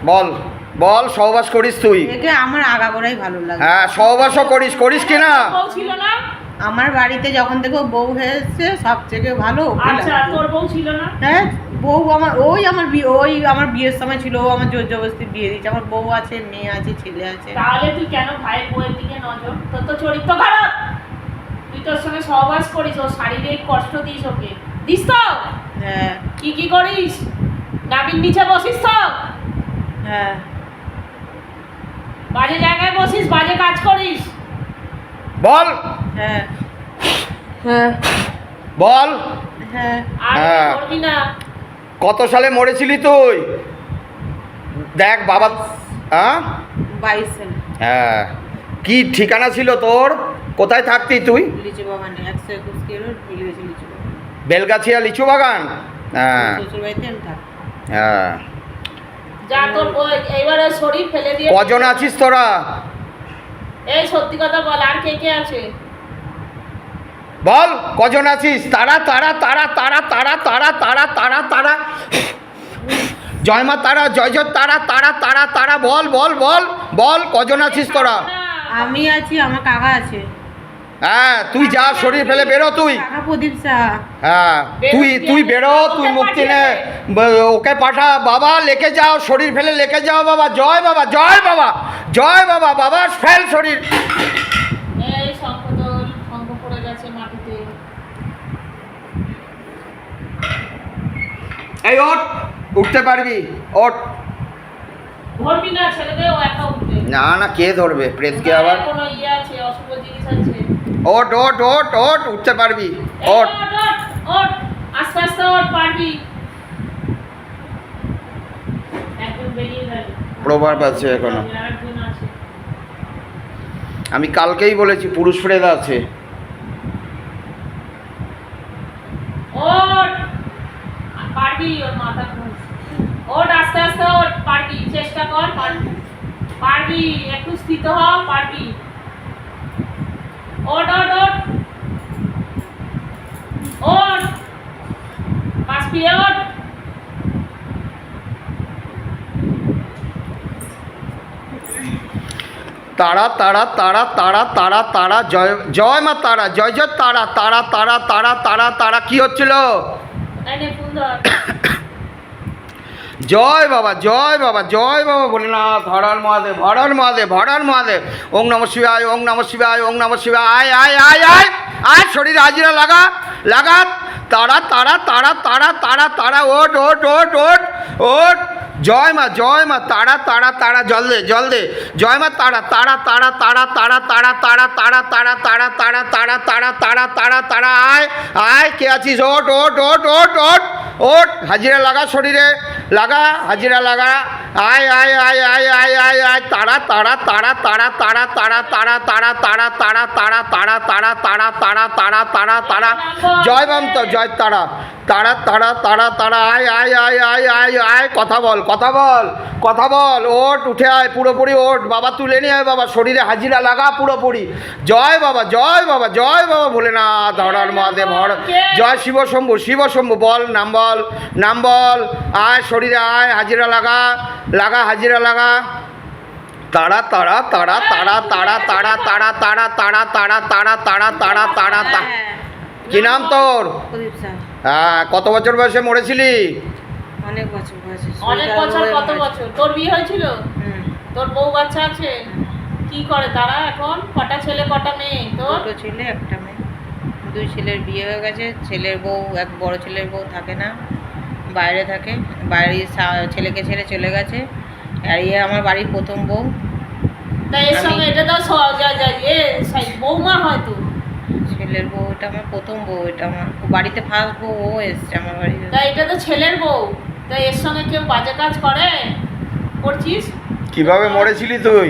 বল বল, সহবাস করিস তুই? একে আমার আগাগোড়াই ভালো লাগে। হ্যাঁ, সহবাসও করিস কি না? বউ ছিল না? আমার বাড়িতে যখন থেকে বউ হয়েছে সব থেকে ভালো ওকে আচ্ছা, লাগে। তোর বউ ছিল না? হ্যাঁ, বউ আমার আমার বিয়ের সময় ছিল, ও আমার জোর জবরদস্তি বিয়ে দিয়েছে। আমার বউ আছে, মেয়ে আছে, ছেলে আছে। তাহলে তুই কেন ভাইয়ের বউয়ের দিকে নজর? তোর তো চরিত্র খারাপ। তুই তোর সঙ্গে সহবাস করিস, ও শারীরিক কষ্ট দিস ওকে। দিস তো? হ্যাঁ কি করিস? নাবির নিচে বসিস তো? হ্যাঁ বাজে জায়গায় বসিস, বাজে কাজ করিস। বল হ্যাঁ হ্যাঁ বল। হ্যাঁ। আর হ্যাঁ। করবি না। কত সালে মরেছিলি তুই? দেখ বাবা। হ্যাঁ 22 সালে হ্যাঁ, কি ঠিকানা ছিল তোর? কোথায় থাকতি তুই? লিচু বাগানে 121 কিলো বিলিয়েছে লিচু বাগান। বেলগাছিয়া লিচু বাগান। হ্যাঁ শ্বশুর বাড়িতে আমি থাকি। হ্যাঁ। যা তোর বউ এইবারে শরীর ফেলে দিয়ে। কজন আছিস তোরা? এই সত্যি কথা বল, আর কে আছে? বল কজন আছিস? তারা তারা তারা তারা তারা তারা তারা তারা তারা জয় মা তারা, জয় জয় তারা তারা তারা তারা বল বল বল বল, কজন আছিস তোরা? আমি আছি, আমার কাকা আছে। হ্যাঁ, তুই যা, শরীর ফেলে বেরো তুই। কাকা প্রদীপ সাহা। হ্যাঁ, তুই বেরো, তুই মুক্তি নে। ওকে পাঠা, বাবা লেকে যাও, শরীর ফেলে লেকে যাও বাবা। জয় বাবা, জয় বাবা, জয় বাবা। বাবা ফেল শরীর। এই শঙ্খ পড়ে গেছে মাটিতে। এই ওঠ, উঠতে পারবি? ওঠ। ধরবি না, ছেড়ে দে, ও একা উঠবে। না না, কে ধরবে? প্রেতকে আবার। কোনো ইয়ে আছে, অশুভ জিনিস আছে। ওঠ ওঠ ওঠ ওঠ, উঠতে পারবি? এই ওঠ। ওঠ, আস্তে আস্তে ওঠ, পারবি। একদম বেরিয়ে যাবে। প্রভাব আছে এখনো। আরেকজন আছে। আমি কালকেই বলেছি পুরুষ প্রেত আছে। ওঠ, পারবি, ওর মাথা ঘুষ। ওঠ, আস্তে আস্তে ওঠ, পারবি, চেষ্টা কর, পারবি, একটু স্থিত হ, পারবি। ওঠ ওঠ ওঠ ওঠ, পাঁচ ফিরে ওঠ। তারা তারা তারা তারা তারা তারা জয় জয় মা তারা, জয় জয় তারা তারা তারা তারা তারা তারা। কি হচ্ছিল? এনে ফুল ধর। জয় বাবা, জয় বাবা, জয় বাবা ভোলেনাথ। হরার মহাদেব, হরার মহাদেব, হরার মহাদেব। ওং নম শিবায়, ওং নম শিবায়, ওং নম শিবায়। আয় আয় আয় আয় আয়, শরীর হাজিরা লাগা লাগা। তারা তারা তারা তারা তারা তারা। ওঠ ওঠ ওঠ ওঠ ওঠ। জয় মা, জয় মা তারা তারা তারা। জল দে, জল দে। জয় মা তারা তারা তারা তারা তারা তারা তারা তারা তারা তারা তারা তারা তারা তারা তারা তারা। আয় আয়, কে আছিস? ওঠ ওঠ ওঠ ওঠ ওঠ ওঠ। হাজিরা লাগা, শরীরে লাগা, হাজিরা লাগা। আয় আয় আয় আয় আয় আয় আয়। তারা তারা তারা তারা তারা তারা তারা তারা তারা তারা তারা তারা তারা তারা তারা তারা তারা তারা। জয় বান্ত, জয় তারা তারা তারা তারা তারা। আয় আয় আয় আয় আয় আয়। কথা বল, কথা বল, কথা বল। ওঠ, উঠে আয়, পুরোপুরি ওঠ বাবা। তুলে নিয়ে আয় বাবা, শরীরে হাজিরা লাগা পুরোপুরি। জয় বাবা, জয় বাবা, জয় বাবা ভোলেনাথ। হরার মহাদেব, হর। জয় শিব শম্ভু, শিব শম্ভু। বল, নাম বল, নাম বল। আয়, শরীরে আয়, হাজিরা লাগা লাগা, হাজিরা লাগা। তারা তারা তারা তারা তারা তারা তারা তারা তারা তারা তারা তারা তারা তারা তারা। কি নাম তোর? প্রদীপ সাহা। হ্যাঁ, কত বছর বয়সে মরেছিলি? অনেক বছর বয়সে। অনেক বছর, কত বছর? তোর বিয়ে হয়েছিল? হুম। তোর বউ বাচ্চা আছে? কি করে তারা এখন? কটা ছেলে কটা মেয়ে তোর? দুটো ছেলে, একটা মেয়ে। দুই ছেলের বিয়ে হয়ে গেছে। ছেলের বউ, এক বড় ছেলের বউ থাকে না, বাইরে থাকে। বাড়ির ছেলেকে ছেড়ে চলে গেছে। আর ইয়ে আমার বাড়ির প্রথম বউ। তা এর সঙ্গে এটা তো বৌমা হয়তো। ছেলের বউ, এটা আমার প্রথম বউ। এটা আমার বাড়িতে ফার্স্ট বউ, ও এসছে আমার বাড়িতে। তা এটা তো ছেলের বউ। তা এর সঙ্গে কেউ বাজে কাজ করে? করছিস? কিভাবে মরেছিলি তুই?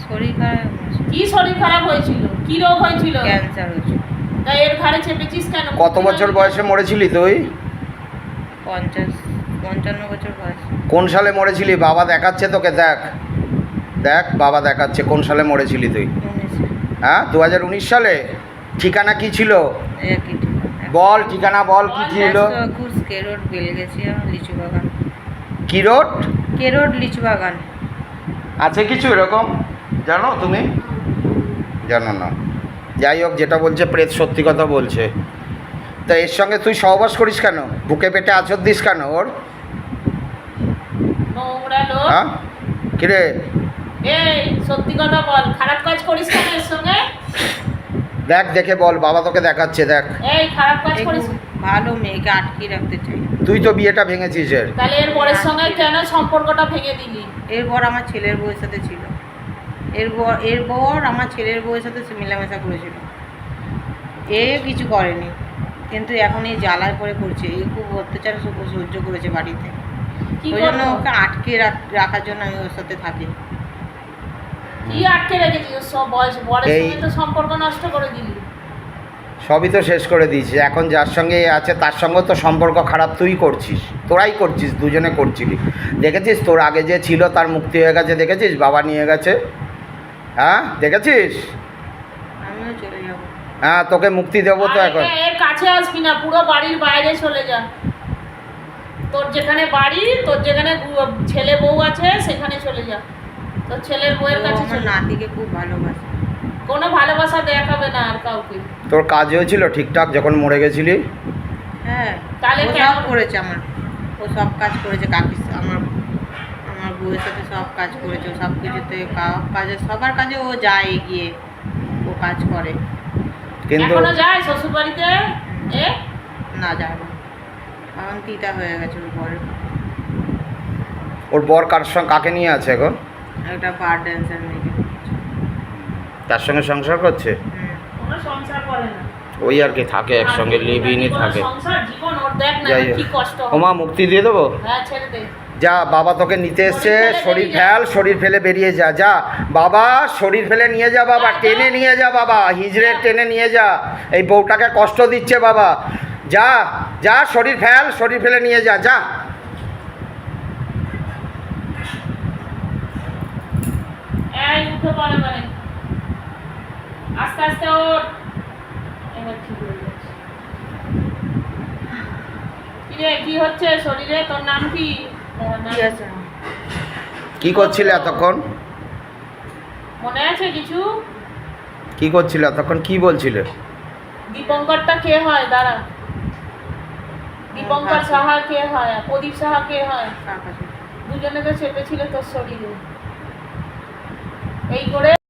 শরীর খারাপ, কি শরীর খারাপ হয়েছিল? কি রোগ হয়েছিল? ক্যান্সার হয়েছে। তা এর ঘাড়ে চেপেছিস কেন? কত বছর বয়সে মরেছিলি তুই? 55 বছর বয়স। কোন সালে মরেছিলি? বাবা দেখাচ্ছে তোকে, দেখ দেখ, বাবা দেখাচ্ছে। কোন সালে মরেছিলি তুই? 19 হ্যাঁ, 2019 সালে। ঠিকানা কি ছিল? একই ঠিকানা। বল, ঠিকানা বল, কি ছিল? 121 রোড বেলগেছিয়া লিচু বাগান। কি রোড? কেরোড লিচু বাগান। আছে কিছু এরকম, জানো তুমি? জানো না? যাই হোক, যেটা বলছে প্রেত সত্যি কথা বলছে। তা এর সঙ্গে তুই সহবাস করিস কেন? বুকে পেটে আছর দিস কেন ওর? নোংরা লোক। হ্যাঁ, কিরে? এই সত্যি কথা বল, খারাপ কাজ করিস কেন এর সঙ্গে? দেখ, দেখে বল, বাবা তোকে দেখাচ্ছে, দেখ। এই খারাপ কাজ একটু করিস। ভালো মেয়েকে আটকে রাখতে চাই। তুই তো বিয়েটা ভেঙেছিস এর। তাহলে এর বরের সঙ্গে কেন সম্পর্কটা ভেঙে দিলি? এরপর আমার ছেলের বউয়ের সাথে ছিল। এরপর আমার ছেলের বউয়ের সাথে মেলামেশা করেছিল। এ কিছু করেনি, কিন্তু এখন এই জ্বালায় পরে করছে। এই খুব অত্যাচার সহ্য করেছে বাড়িতে। কি ওই জন্য করতো? ওকে আটকে রাখার জন্য আমি ওর সাথে থাকি। কি আটকে রেখেছিস? সব বয়স বরের এই- সঙ্গে তো সম্পর্ক নষ্ট করে দিলি। সবই তো শেষ করে দিয়েছিস। এখন যার সঙ্গে এ আছে তার সঙ্গে তো সম্পর্ক খারাপ তুই করছিস, তোরাই করছিস, দুজনে করছিলি। দেখেছিস তোর আগে যে ছিল তার মুক্তি হয়ে গেছে, দেখেছিস? বাবা নিয়ে গেছে। হ্যাঁ, দেখেছিস? আমিও চলে যাব। হ্যাঁ, তোকে মুক্তি দেবো তো আর এখন। এর কাছে আসবি না, পুরো বাড়ির বাইরে চলে যা। তোর যেখানে বাড়ি, তোর যেখানে ছেলে বউ আছে সেখানে চলে যা। তোর ছেলের বউয়ের ও কাছে আমার চলে যা। নাতিকে খুব ভালোবাসে। কোনো ভালোবাসা দেখাবে না আর কাউকে। তোর কাজ হয়েছিল ঠিকঠাক যখন মরে গেছিলি? হ্যাঁ, তাহলে ও কেন? সব করেছে আমার। ও সব কাজ করেছে আমার আমার বউয়ের সাথে সব কাজ করেছে। ও সব কিছুতে কাজে, সবার কাজে ও যায় এগিয়ে, ও কাজ করে। কিন্তু এখনো যায় শ্বশুর বাড়িতে? এ না যায় না, এখন তিতা হয়ে গেছে ওর পরে। ওর বর কার সঙ্গে, কাকে নিয়ে আছে এখন? একটা বার ড্যান্সার মেয়েকে। তার সঙ্গে সংসার করছে? কোনো সংসার করে না। ওই আর কি, থাকে একসঙ্গে, লিভ-ইনই কোনো থাকে। সংসার জীবন ওর দেখ না যাই কি কষ্ট হোক, হয়। ওমা মুক্তি দিয়ে দেবো? হ্যাঁ, ছেড়ে দে। যা, বাবা তোকে নিতে এসছে। শরীর ফেল, শরীর ফেলে বেরিয়ে যা। যা বাবা, শরীর ফেলে নিয়ে যা বাবা, টেনে নিয়ে যা বাবা, হিজড়ে টেনে নিয়ে যা। এই বউটাকে কষ্ট দিচ্ছে বাবা। যা যা, শরীর ফেল, শরীর ফেলে নিয়ে যা, যা। এই উঠে পড়ে মানে আস্তে আস্তে ওর। এবার ঠিক হয়ে যাচ্ছে। কিরে, কি হচ্ছে শরীরে? তোর নাম কি? ঠিক আছে। কি করছিলে এতক্ষণ? মনে আছে কিছু? কি করছিলে এতক্ষণ? কি বলছিলে? দীপঙ্করটা কে হয়? দাঁড়া। দীপঙ্কর সাহা কে হয়? প্রদীপ সাহা কে হয়? কাকা। দুজনে তো চেপেছিল তোর শরীরে এই করে।